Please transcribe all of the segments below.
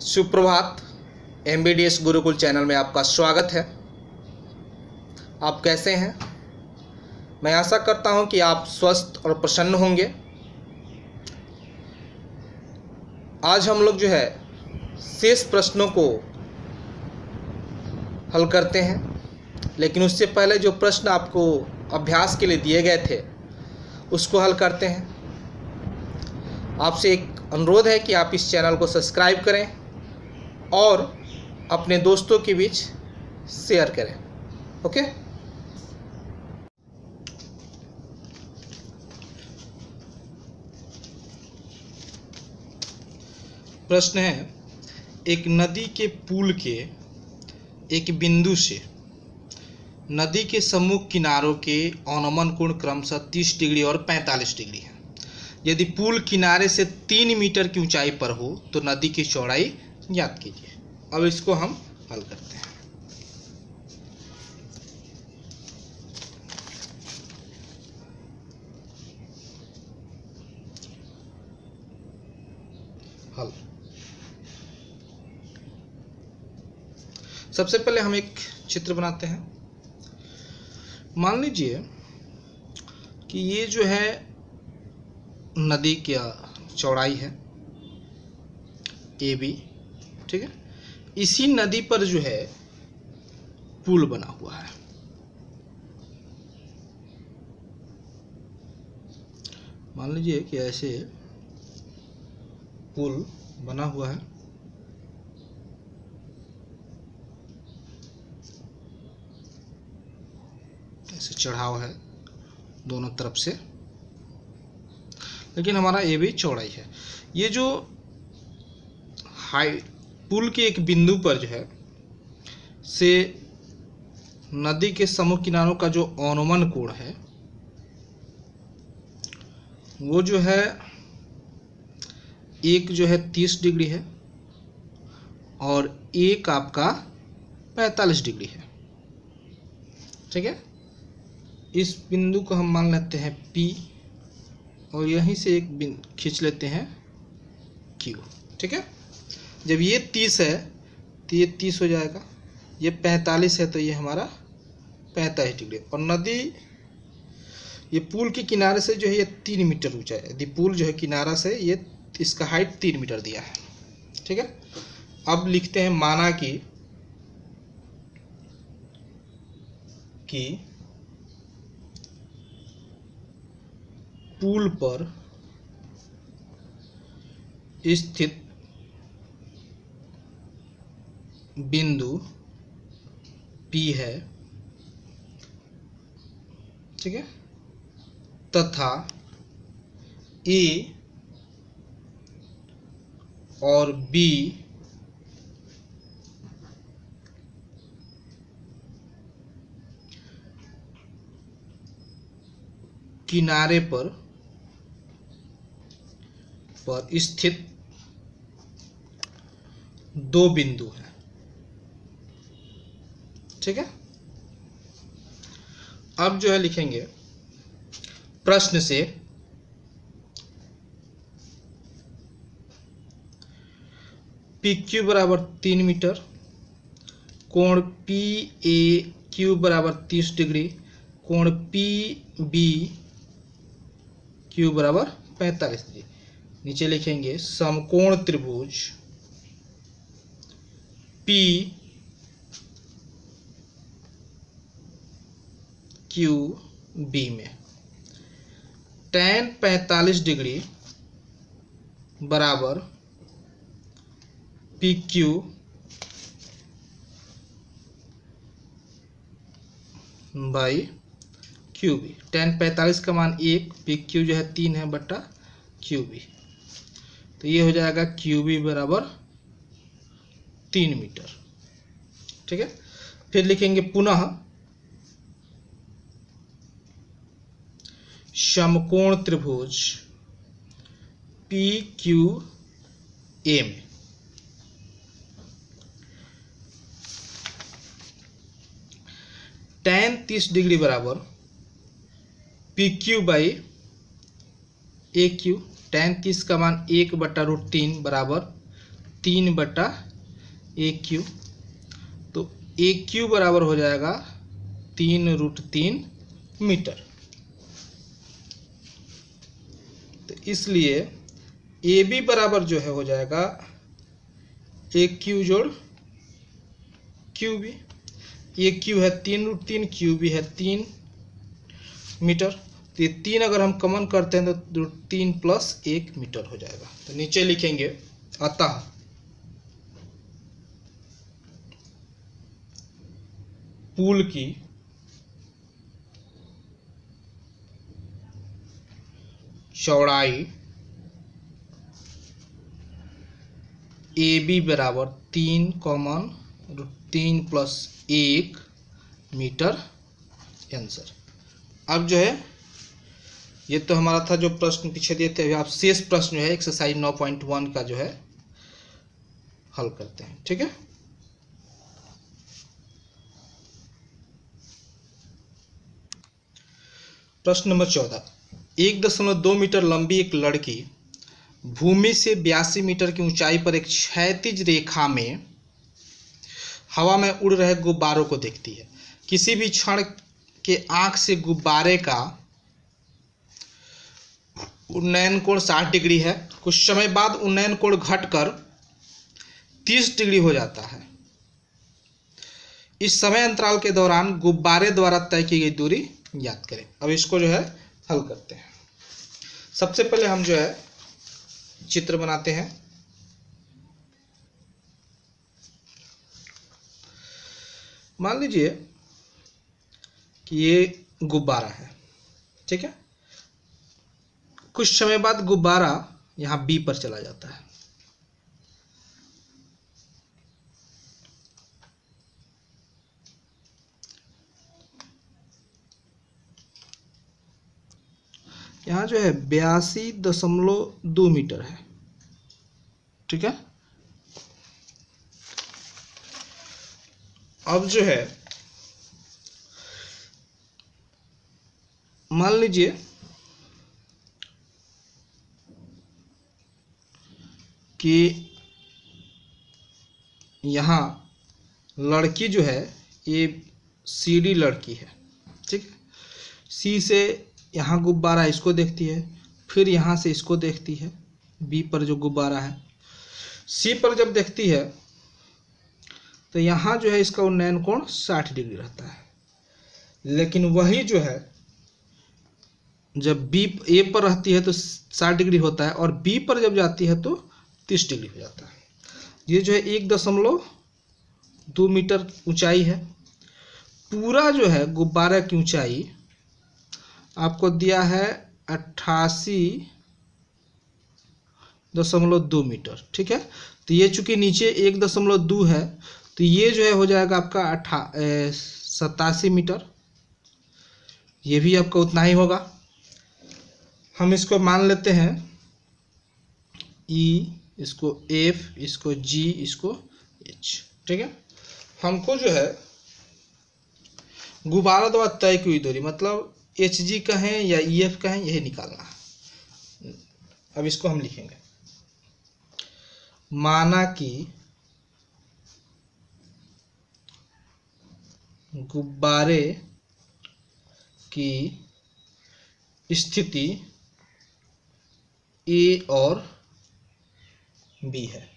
सुप्रभात। MBDS Gurukul channel में आपका स्वागत है। आप कैसे हैं? मैं आशा करता हूं कि आप स्वस्थ और प्रसन्न होंगे। आज हम लोग जो है शेष प्रश्नों को हल करते हैं, लेकिन उससे पहले जो प्रश्न आपको अभ्यास के लिए दिए गए थे उसको हल करते हैं। आपसे एक अनुरोध है कि आप इस चैनल को सब्सक्राइब करें और अपने दोस्तों के बीच शेयर करें। ओके, प्रश्न है, एक नदी के पुल के एक बिंदु से नदी के सम्मुख किनारों के अवनमन कोण क्रमशः 30 डिग्री और 45 डिग्री है। यदि पुल किनारे से 3 मीटर की ऊंचाई पर हो तो नदी की चौड़ाई ज्ञात कीजिए। अब इसको हम हल करते हैं। हल, सबसे पहले हम एक चित्र बनाते हैं। मान लीजिए कि ये जो है नदी की चौड़ाई है AB, ठीक है। इसी नदी पर जो है पुल बना हुआ है। मान लीजिए कि ऐसे पुल बना हुआ है। ऐसे चढ़ाव है दोनों तरफ से, लेकिन हमारा AB चौड़ाई है। ये जो पुल के एक बिंदु पर जो है से नदी के सम्मुख किनारों का जो अवनमन कोण है वो जो है एक जो है 30 डिग्री है और एक आपका 45 डिग्री है, ठीक है। इस बिंदु को हम मान लेते हैं P और यहीं से एक खींच लेते हैं Q, ठीक है। जब ये 30 है तो ये 30 हो जाएगा, ये 45 है तो ये हमारा 45 डिग्री। और नदी ये पुल के किनारे से जो है ये 3 मीटर ऊंचा है। यदि पुल जो है किनारा से ये इसका हाइट 3 मीटर दिया है, ठीक है। अब लिखते हैं, माना कि पुल पर स्थित बिंदु P है, ठीक है, तथा A और B किनारे पर स्थित दो बिंदु हैं, ठीक है। अब जो है लिखेंगे प्रश्न से PQ बराबर 3 मीटर, कोण PAQ बराबर 30 डिग्री, कोण PBQ बराबर 45 डिग्री। नीचे लिखेंगे समकोण त्रिभुज PQB में tan 45 डिग्री बराबर PQ बाई QB। tan 45 का मान 1, PQ जो है 3 है बटा QB, तो ये हो जाएगा QB बराबर 3 मीटर, ठीक है। फिर लिखेंगे पुनः समकोण त्रिभुज PQA में tan 30 डिग्री बराबर PQ बाई AQ। tan 30 का मान 1/√3 बराबर 3/AQ। तो AQ बराबर हो जाएगा 3√3 मीटर। तो इसलिए AB बराबर जो है हो जाएगा AQ जोड़ QB। AQ है 3√3, QB है 3 मीटर। तो ये 3 अगर हम कॉमन करते हैं तो 3 + 1 मीटर हो जाएगा। तो नीचे लिखेंगे अतः पुल की चौड़ाई AB बराबर 3 + 1 मीटर आंसर। अब जो है ये तो हमारा था जो प्रश्न पीछे दिए थे। आप शेष प्रश्न जो है एक्सरसाइज 9.1 का जो है हल करते हैं। ठीक है, प्रश्न नंबर 14। 1.2 मीटर लंबी एक लड़की भूमि से 82 मीटर की ऊंचाई पर एक क्षैतिज रेखा में हवा में उड़ रहे गुब्बारों को देखती है। किसी भी क्षण के आंख से गुब्बारे का उन्नयन कोण 60 डिग्री है। कुछ समय बाद उन्नयन कोण घटकर 30 डिग्री हो जाता है। इस समय अंतराल के दौरान गुब्बारे द्वारा तय की गई दूरी ज्ञात करें। अब इसको जो है हल करते हैं। सबसे पहले हम जो है चित्र बनाते हैं। मान लीजिए कि ये गुब्बारा है। ठीक है, कुछ समय बाद गुब्बारा यहां B पर चला जाता है। यहाँ जो है 82.2 मीटर है। ठीक है, अब जो है मान लीजिए कि यहाँ लड़की जो है ये CD लड़की है। ठीक है, C से यहाँ गुब्बारा इसको देखती है, फिर यहाँ से इसको देखती है। B पर जो गुब्बारा है C पर जब देखती है तो यहाँ जो है इसका उन्नयन कोण 60 डिग्री रहता है। लेकिन वही जो है जब A पर रहती है तो 60 डिग्री होता है और B पर जब जाती है तो 30 डिग्री हो जाता है। ये जो है 1.2 मीटर ऊंचाई है। पूरा जो है गुब्बारा की ऊंचाई आपको दिया है 88.2 मीटर। ठीक है, तो ये चूंकि नीचे 1.2 है तो ये जो है हो जाएगा आपका 87 मीटर। ये भी आपका उतना ही होगा। हम इसको मान लेते हैं E, इसको F, इसको G, इसको H। ठीक है, हमको जो है गुब्बारा द्वारा तय की हुई दूरी मतलब HG कहें या EF कहें यही निकालना है। अब इसको हम लिखेंगे। माना कि गुब्बारे की स्थिति A और B है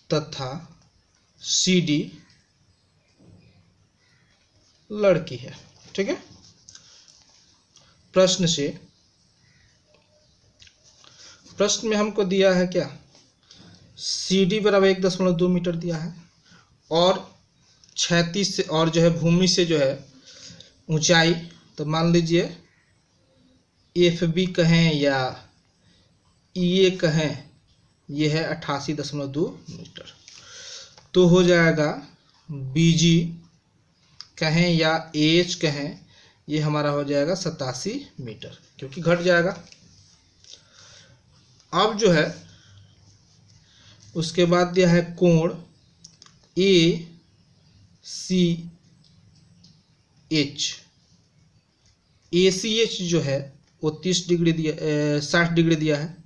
तथा CD लड़की है। ठीक है, प्रश्न में हमको दिया है क्या, CD बराबर 1.2 मीटर दिया है और क्षैतिज से और जो है भूमि से जो है ऊंचाई, तो मान लीजिए FB कहें या EA कहें, ये है 88.2 मीटर। तो हो जाएगा BG कहें या AH कहें, ये हमारा हो जाएगा 87 मीटर क्योंकि घट जाएगा। अब जो है उसके बाद दिया है कोण ACH जो है वो 30 डिग्री दिया, 60 डिग्री दिया है।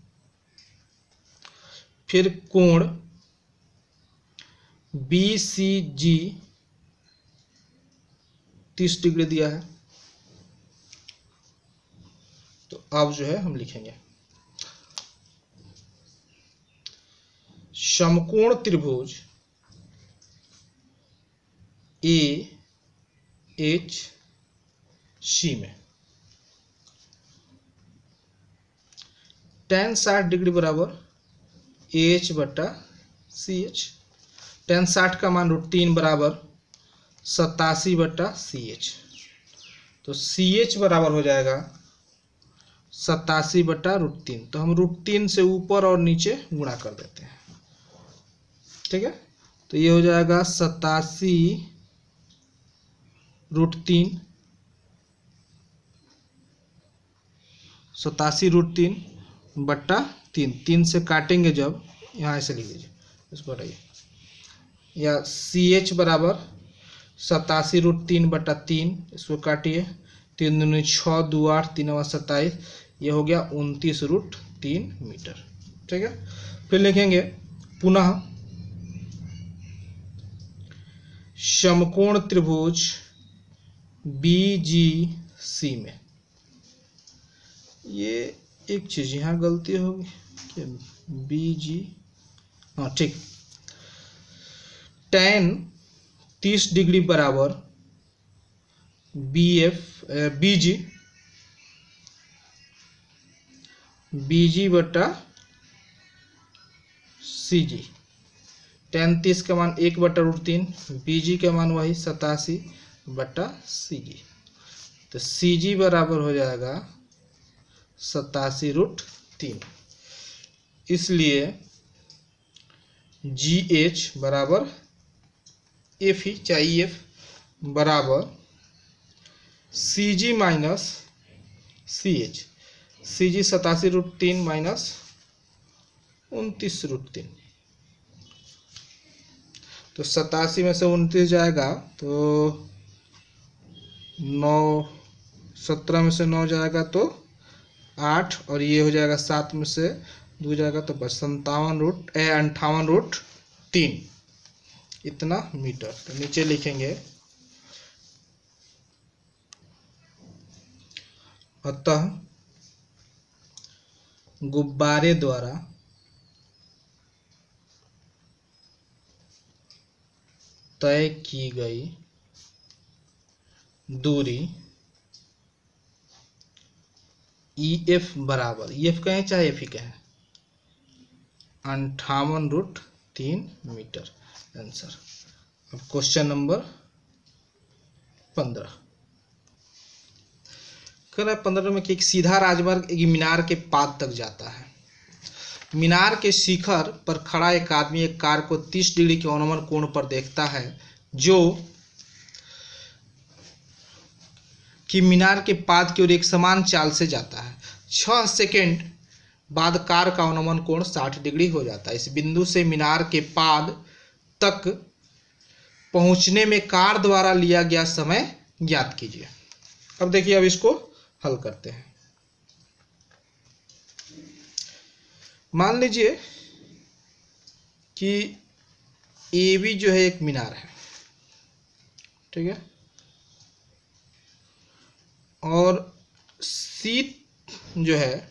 फिर कोण BCG 30 डिग्री दिया है। तो अब जो है हम लिखेंगे समकोण त्रिभुज AHC में tan 60 डिग्री बराबर AH बटा CH। tan 60 का मान √3 बराबर 87 बटा CH। तो CH बराबर हो जाएगा 87 बटा √3। तो हम √3 से ऊपर और नीचे गुणा कर देते हैं, ठीक है। तो ये हो जाएगा 87 √3, 87 √3 बट्टा 3। 3 से काटेंगे जब, यहाँ ऐसे लिख लीजिए, इसको हटाइए, या CH बराबर 87 √3 बट्टा 3, इसको काटिए, 3 दूनी 6, 2 8, 3 27, ये हो गया 29 √3 मीटर, ठीक है। फिर लिखेंगे पुनः समकोण त्रिभुज BGC में, ये एक चीज यहाँ गलती होगी क्या, BG, हाँ ठीक, tan 30 डिग्री बराबर BG बटा CG। tan 30 का मान 1 बटा √3, BG का मान वही 87 बटा CG। तो CG बराबर हो जाएगा 87 √3। इसलिए GH बराबर F ही चाहिए, बराबर CG minus CH। CG 87 √3 minus 29 √3। तो 87 में से 29 जाएगा तो 9, 17 में से 9 जाएगा तो 8, और ये हो जाएगा 7 में से 2 जाएगा तो बस 58 √3 इतना मीटर। तो नीचे लिखेंगे अतः गुब्बारे द्वारा तय की गई दूरी EF बराबर, EF कहें चाहे F ही कहें, 58 √3 मीटर। आंसर। अब क्वेश्चन नंबर 15 कह रहा है 15 में कि एक सीधा राजमार्ग एक मीनार के पाद तक जाता है। मीनार के शिखर पर खड़ा एक आदमी एक कार को 30 डिग्री के अनुमान कोण पर देखता है, जो कि मीनार के पाद की ओर एक समान चाल से जाता है। 6 सेकेंड बाद कार का अनुमान कोण 60 डिग्री हो जाता है। इस बिंदु से मीनार के पाद तक पहुंचने में कार द्वारा लिया गया समय ज्ञात कीजिए। अब देखिए, अब इसको हल करते हैं। मान लीजिए कि AB जो है एक मीनार है, ठीक है, और C जो है,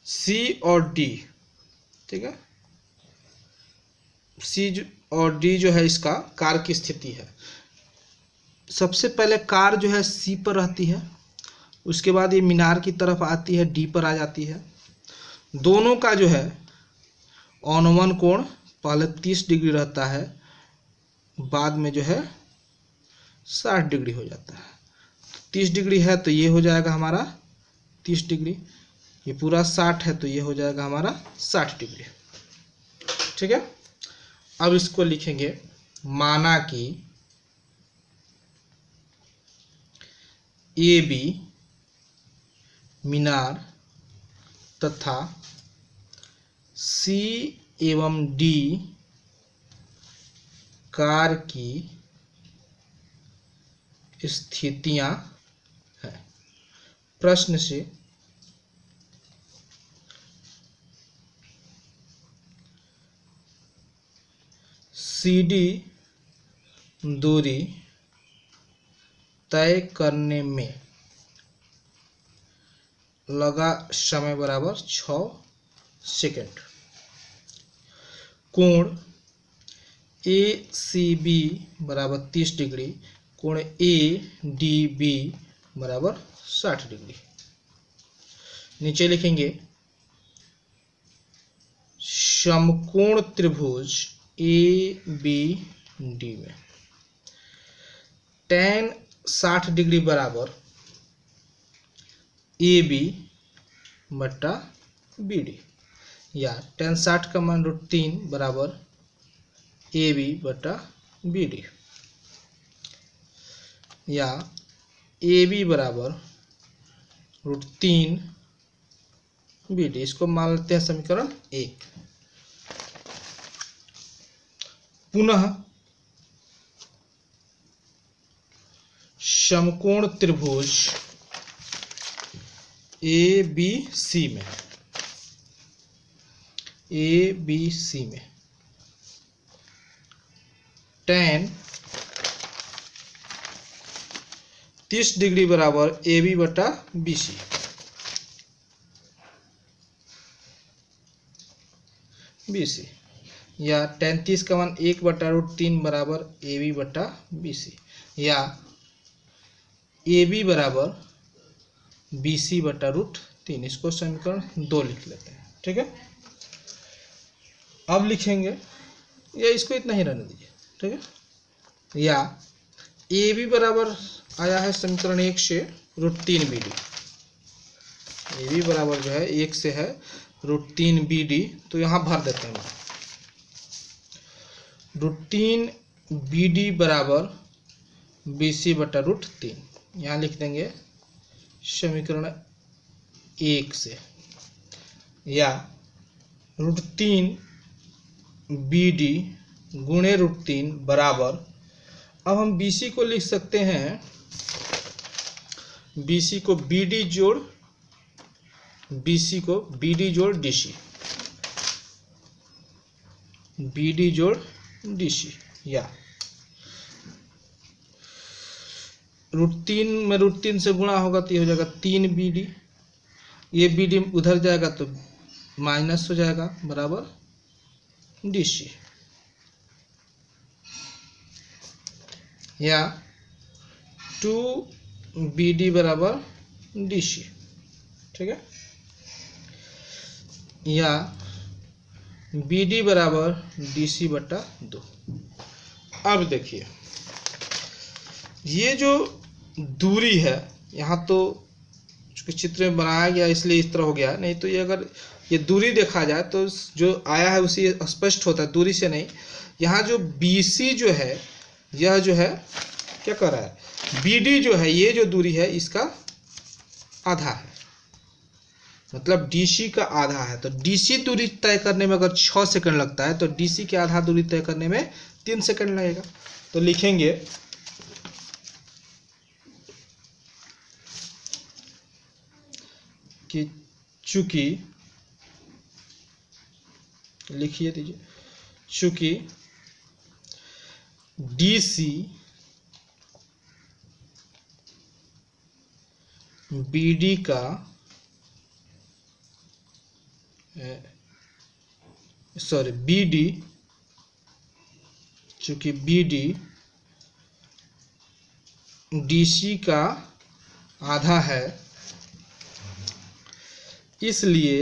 C और D, ठीक है, C और D जो है इसका कार की स्थिति है। सबसे पहले कार जो है C पर रहती है, उसके बाद ये मीनार की तरफ आती है, D पर आ जाती है। दोनों का जो है अनुमान कोण पहले 30 डिग्री रहता है, बाद में जो है 60 डिग्री हो जाता है। 30 डिग्री है तो ये हो जाएगा हमारा 30 डिग्री, ये पूरा 60 है तो ये हो जाएगा हमारा 60 डिग्री, ठीक है। अब इसको लिखेंगे, माना कि AB मीनार तथा C एवं D कार की स्थितियां हैं। प्रश्न से CD दूरी तय करने में लगा समय बराबर 6 सेकंड। कोण ACB बराबर 30 डिग्री, कोण ADB बराबर 60 डिग्री। नीचे लिखेंगे समकोण त्रिभुज ABD में tan 60 डिग्री बराबर AB बट्टा BD, या tan 60 का मान √3 बराबर AB बट्टा BD, या AB बराबर √3 BD। इसको मान लेते हैं समीकरण 1। पुनः समकोण त्रिभुज ABC में tan 30 डिग्री बराबर AB बटा BC, या tan 30 का मान 1 बटा √3 बराबर AB बटा BC, या AB बराबर BC बटा √3। इसको समीकरण 2 लिख लेते हैं। ठीक है, अब लिखेंगे, या इसको इतना ही रहने दीजिए। ठीक है, या AB बराबर आया है समीकरण 1 से √3 BD। AB बराबर जो है 1 से है √3 BD, तो यहाँ भर देते हैं। √3 BD बराबर BC बटा √3, यहाँ लिख देंगे समीकरण 1 से, या √3 BD गुणे √3 बराबर, अब हम BC को लिख सकते हैं, BC को BD जोड़ DC, BD जोड़ DC, या √3 में √3 से गुणा होगा तो ये हो जाएगा 3 BD, ये BD उधर जाएगा तो माइनस हो जाएगा बराबर DC, या 2 BD बराबर DC। ठीक है, या BD बराबर DC बटा 2। अब देखिए, ये जो दूरी है, यहाँ तो चूंकि चित्र में बनाया गया इसलिए इस तरह हो गया, नहीं तो ये अगर ये दूरी देखा जाए तो जो आया है उसी स्पष्ट होता है, दूरी से नहीं। यहाँ जो BC जो है, यह जो है क्या कर रहा है, BD जो है, ये जो दूरी है इसका आधा है, मतलब DC का आधा है। तो DC दूरी तय करने में अगर 6 सेकंड लगता है तो DC के आधा दूरी तय करने में 3 सेकंड लगेगा। तो लिखेंगे कि चूंकि, लिखिए दीजिए, चूंकि DC BD का BD, चूंकि BD DC का आधा है, इसलिए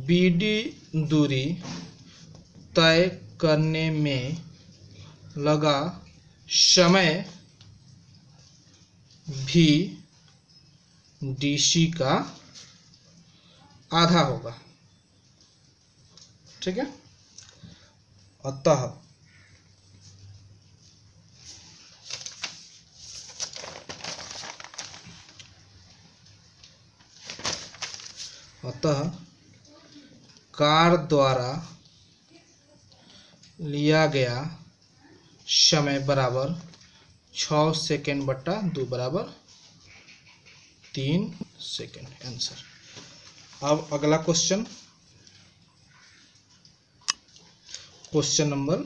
BD दूरी तय करने में लगा समय भी DC का आधा होगा। ठीक है, अतः कार द्वारा लिया गया समय बराबर 6 सेकंड बटा 2 बराबर 3 सेकंड। आंसर। अब अगला क्वेश्चन, क्वेश्चन नंबर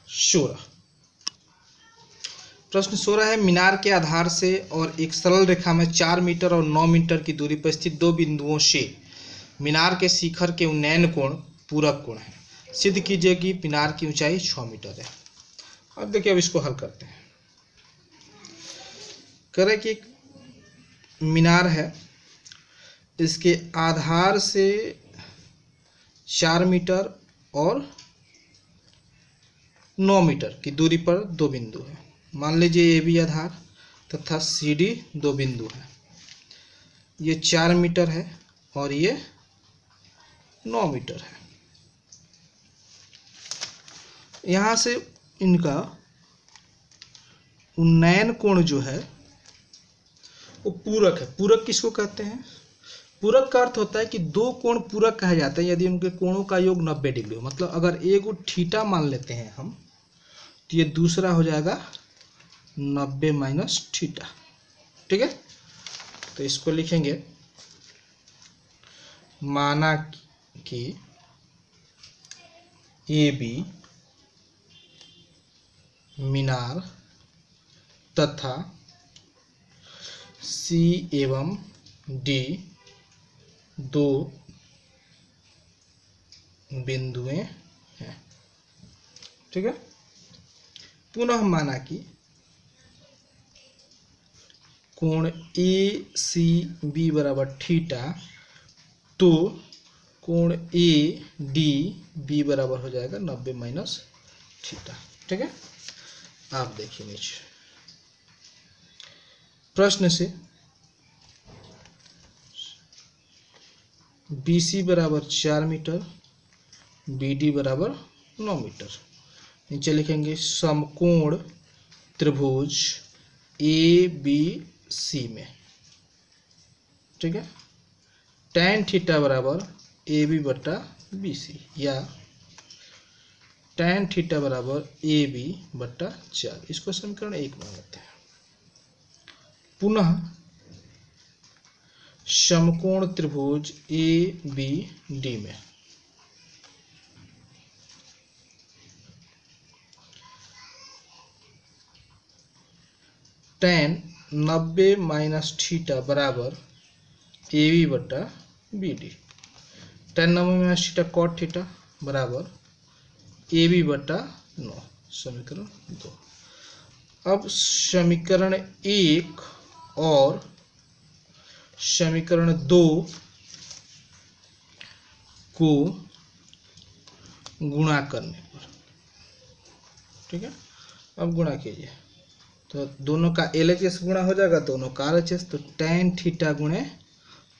16। प्रश्न 16 है, मीनार के आधार से और एक सरल रेखा में 4 मीटर और 9 मीटर की दूरी पर स्थित दो बिंदुओं से मीनार के शिखर के उन्नयन कोण पूरक कोण है। सिद्ध कीजिए कि मीनार की ऊंचाई 6 मीटर है। अब देखिए, अब इसको हल करते हैं। करें कि मीनार है, इसके आधार से 4 मीटर और 9 मीटर की दूरी पर दो बिंदु है। मान लीजिए ए बी आधार तथा सी डी दो बिंदु है। ये 4 मीटर है और ये 9 मीटर है। यहाँ से इनका उन्नयन कोण जो है वो पूरक है। पूरक किसको कहते हैं? पूरक का अर्थ होता है कि दो कोण पूरक कहे जाते हैं यदि उनके कोणों का योग 90 डिग्री हो। मतलब अगर एक थीटा मान लेते हैं हम, तो ये दूसरा हो जाएगा 90 माइनस थीटा। ठीक है, तो इसको लिखेंगे, माना कि ए बी मीनार तथा सी एवं डी दो बिंदुएं हैं। ठीक है, पुनः माना कि कोण ए सी बी बराबर थीटा, तो कोण ए डी बी बराबर हो जाएगा 90 माइनस थीटा। ठीक है, आप देखिए नीचे प्रश्न से बी सी बराबर 4 मीटर, बी डी बराबर 9 मीटर। नीचे लिखेंगे समकोण त्रिभुज ए बी सी में, ठीक है, tan थीटा बराबर ए बी बटा बी सी, या tan थीटा बराबर ए बी बटा 4। इसको समीकरण 1 मान लेते हैं। पुनः समकोण त्रिभुज ए बी डी में tan 90 माइनस थीटा बराबर ए बी बटा B D. tan 90 minus theta cot theta बराबर ए बी बटा 9, समीकरण 2। अब समीकरण 1 और समीकरण 2 को गुणा करने पर, ठीक है, अब गुणा कीजिए तो दोनों का LHS गुणा हो जाएगा, दोनों का RHS। तो tan थीटा गुणे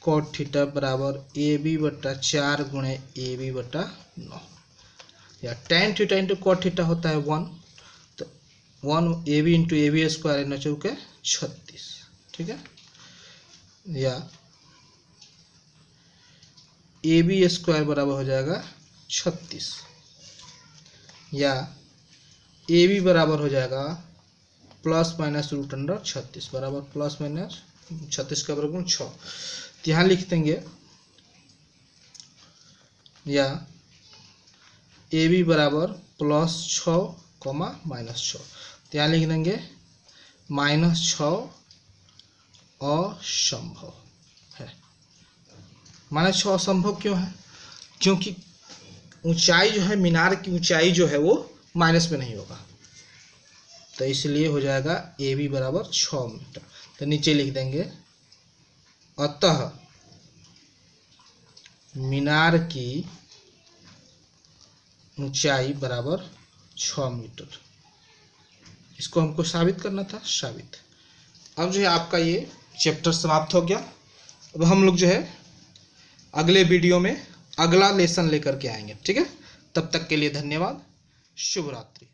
कॉट थीटा बराबर ए बी बटा 4 गुणे ए बी बटा 9, या tan theta into cot theta होता है 1, तो 1 A B into A B square न चौके 36, ठीक है, या ए बी स्क्वायर बराबर हो जाएगा 36, या ए बी बराबर हो जाएगा प्लस माइनस रूट अंडर 36 बराबर प्लस माइनस 36 का वर्गमूल 6। तो यहाँ लिख देंगे, या ए बी बराबर प्लस 6 कॉमा माइनस 6। तो यहाँ लिख देंगे -6 असंभव है। -6 असंभव क्यों है? क्योंकि ऊंचाई जो है, मीनार की ऊंचाई जो है वो माइनस में नहीं होगा, तो इसलिए हो जाएगा ए बी बराबर 6 मीटर। तो नीचे लिख देंगे, अतः मीनार की ऊंचाई बराबर 6 मीटर। इसको हमको साबित करना था, साबित। अब जो है आपका ये चैप्टर समाप्त हो गया। अब हम लोग जो है अगले वीडियो में अगला लेसन लेकर के आएंगे, ठीक है। तब तक के लिए धन्यवाद, शुभ रात्रि।